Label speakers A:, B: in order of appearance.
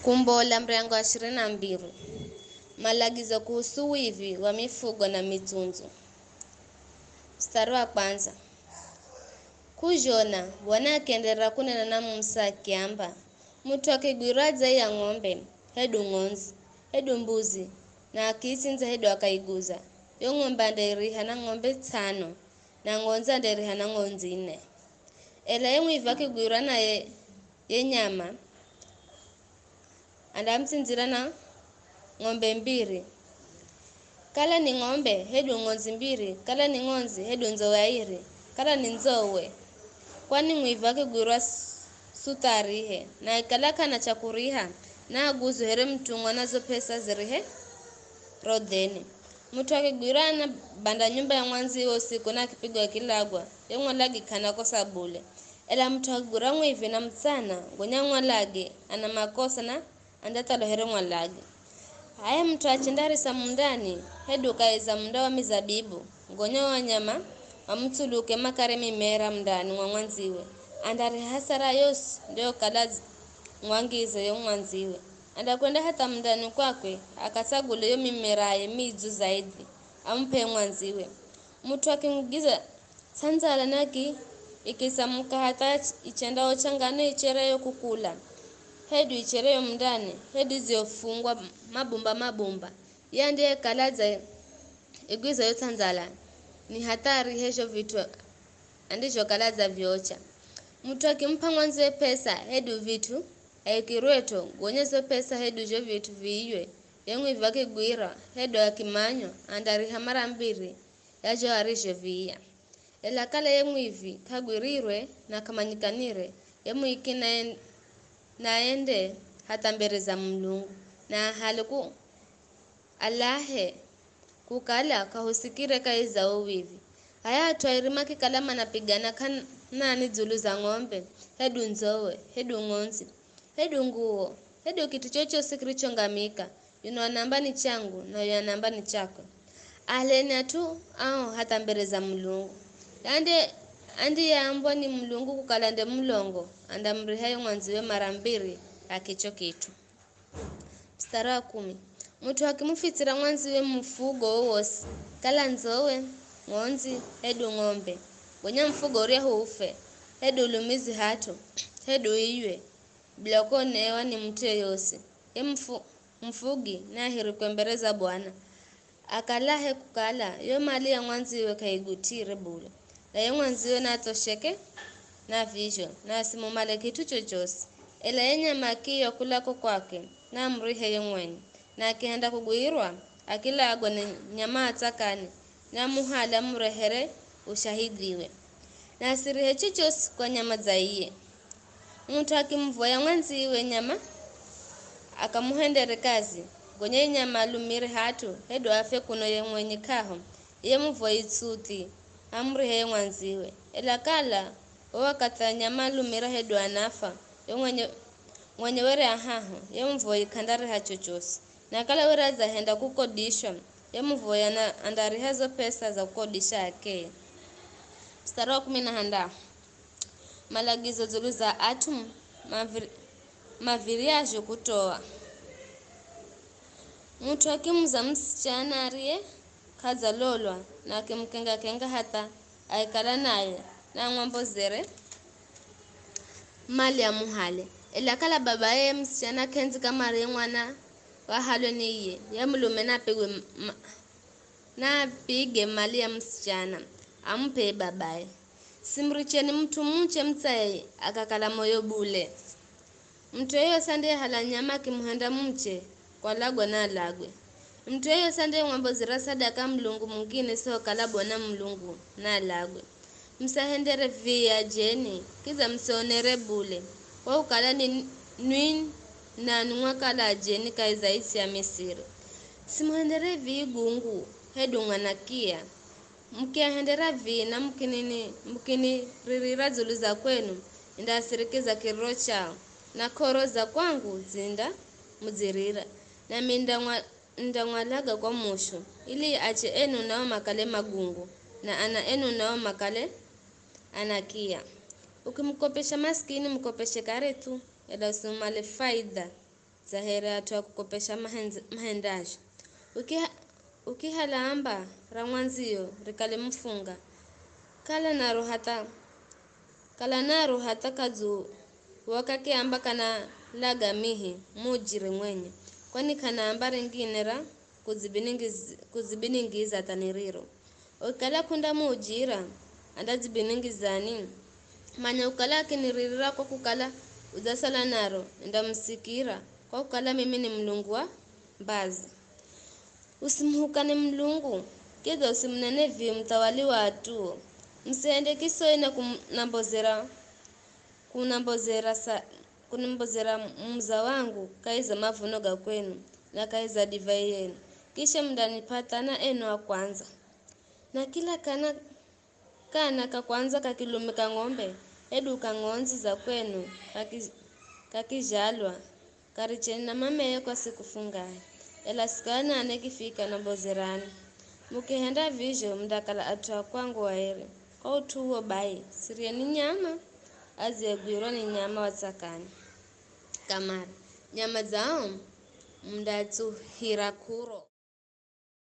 A: Kumbo la mrengo wa 22. Malagizo kuhusu wivi wa mifugo na mitunzo. Mstari wa kwanza. Kujona bwana akiendelea kunena na Musa akiamba, mtu akigwiraza ya ng'ombe hedu ng'onzi hedu mbuzi na akisinza hedu akaiguza, yo ng'ombe anderiha na ng'ombe 5 na ng'onzi anderiha na ng'onzi 4. Ela ye mwivi akigwira na ye nyama andamsinzira na ng'ombe 2. Kala ni ng'ombe hedu ng'onzi 2, kala ni ng'onzi hedu nzowe 2, kala ni nzowe kwani mwivi akigwirwa sutarihe na ikala kana chakuriha na aguzu here mtungwa nazo pesa zirihe rodheni. Mtu akigwirwa na banda nyumba ya mwanzi usiku na akipigwa kilagwa yong'olagi kana kosa bule. Ela mtu akigwirwa mwivi na mtsana ngonya ng'olagi ana makosa na andatalo here ng'olagi. Haya mtu achendari samundani hedu kaiza munda wa mizabibu ngonya wanyama amtuluke makare mimera mndani mwa mwanziwe andari hasara yos ndio kala mwangize yo mwanziwe andakwenda hata mndani kwakwe akasagule yo mimera ye mizu zaidi ampe mwanziwe. Mtu akimgiza sanzala naki ikisamuka hata ichenda ochangane ichereyo kukula hedu ichereyo mndani hedu ziofungwa mabumba yande kalaza igwiza yo sanzala ni hatari hesho vitu andisho kalaza vyocha. Mtu akimpa mwanze pesa hedu vitu aikirweto gonyezo pesa hedu jo vitu viiwe yengwi vake gwira hedu akimanyo andariha mara 2 yajo arishe viya. Ela kala yemwivi kagwirirwe na kamanyikanire yemwiki naende hata mbere za Mlungu na haliku alahe kukala kahusikire kaiza uwivi. Haya twairima kikalama napigana nani zulu za ng'ombe hedu nzowe hedu ng'onzi hedu nguo hedu kitu chochote kilichongamika yuno namba ni changu na yuno namba ni chako alenia tu au hata mbere za Mlungu andi yaambwa ni Mlungu kukalande mlongo andamrihayo mwanziwe mara 2 akicho kitu. Mstari wa 10. Mtu akimufitira mwanziwe mfugo wose kala nzowe ng'onzi hedu ng'ombe gonya mfugo uria huufe hedu lumizi hatu hedu iwe bila kuonewa ni mtu yose ye mfugi na hirikwembereza bwana akalahe kukala yo mali ya mwanziwe kaigutire bule na yo mwanziwe natosheke na visho na simumale kitu chochose. Ela yenye makiyo kulako kwake na mrihe yengweni na akienda kugwirwa akila agone nyama atakani na muhala mrehere ushahidiwe na sirihe chochose kwa nyama zaiye. Mtu akimvoya mwanziwe nyama akamuhendere kazi gonye nyama lumire hatu hedu afe kuno ye mwenye kaho ye mvoya itsuti amrihe mwanziwe. Ela kala wakata nyama lumira hedu anafa yo mwenye were ahaho ye mvoya kandari hachochose na kala wera za henda kukodisha ye mvoya na andari hazo pesa za kukodisha yake. Mstari wa 10. Malagizo zulu za atum maviriajo kutoa. Mtu akimza msichana arie kaza lolwa na akimkenga hata aikala naye na ng'ombo zere mali ya muhale. Ela kala baba ye msichana kenzi kama re mwana wa halo niye ya mlume na pige mali ya msichana ampe babaye. Simricheni mtu mche mtsaye akakala moyo bule. Mtu yeyo sande hala nyama kimuhenda mche kwa lagwa na lagwe. Mtu yeyo sande ng'ombo zira sadaka Mlungu mwingine sio kalabwa na Mlungu na lagwe. Msahendere via jeni kiza msionere bule wa ukala ni nwin na nwa kala jeni kaiza isi ya Misiri. Simuhendere vi gungu hedu nganakia mkia hendera vi na mkini ririra zulu za kwenu indasirikiza kirro chao na koro za kwangu zinda muzirira na ndangwalaga kwa mushu ili ache enu nao makale magungu na ana enu nao makale anakia. Ukimkopesha maskini mkopeshe kare tu ela usumale faida zahere atu kukopesha mahendaji ukihalamba ra mwanzio rikale mfunga kala naru hata kadzu wakakiamba kana laga mihi mujire mwenye kwani kana amba ringine ra kuzibiningiza taniriro ukala kunda mujira anda zibiningizani manya ukala kiniririra kwa kukala uzasala naro ndamsikira kwa kukala mimi ni mlungu wa bazi usimhukane mlungu kido usimnene vi mtawali watu msende kisoe na kunambozera mza wangu kaiza mavuno ga kwenu na kaiza divai yenu kisha mdanipatana eno wa kwanza na kila kana ka kwanza kakilumika ng'ombe edu kangonzi za kwenu kakijalwa karicheni na mameye kwa siku fungai ela sikana anekifika na bozerani mukihenda vizho mdakala atwa kwangu waere kwa utuwo bai sirie ni nyama azegwirwa ni nyama watsakani kamari nyama zao mdatsuhira kuro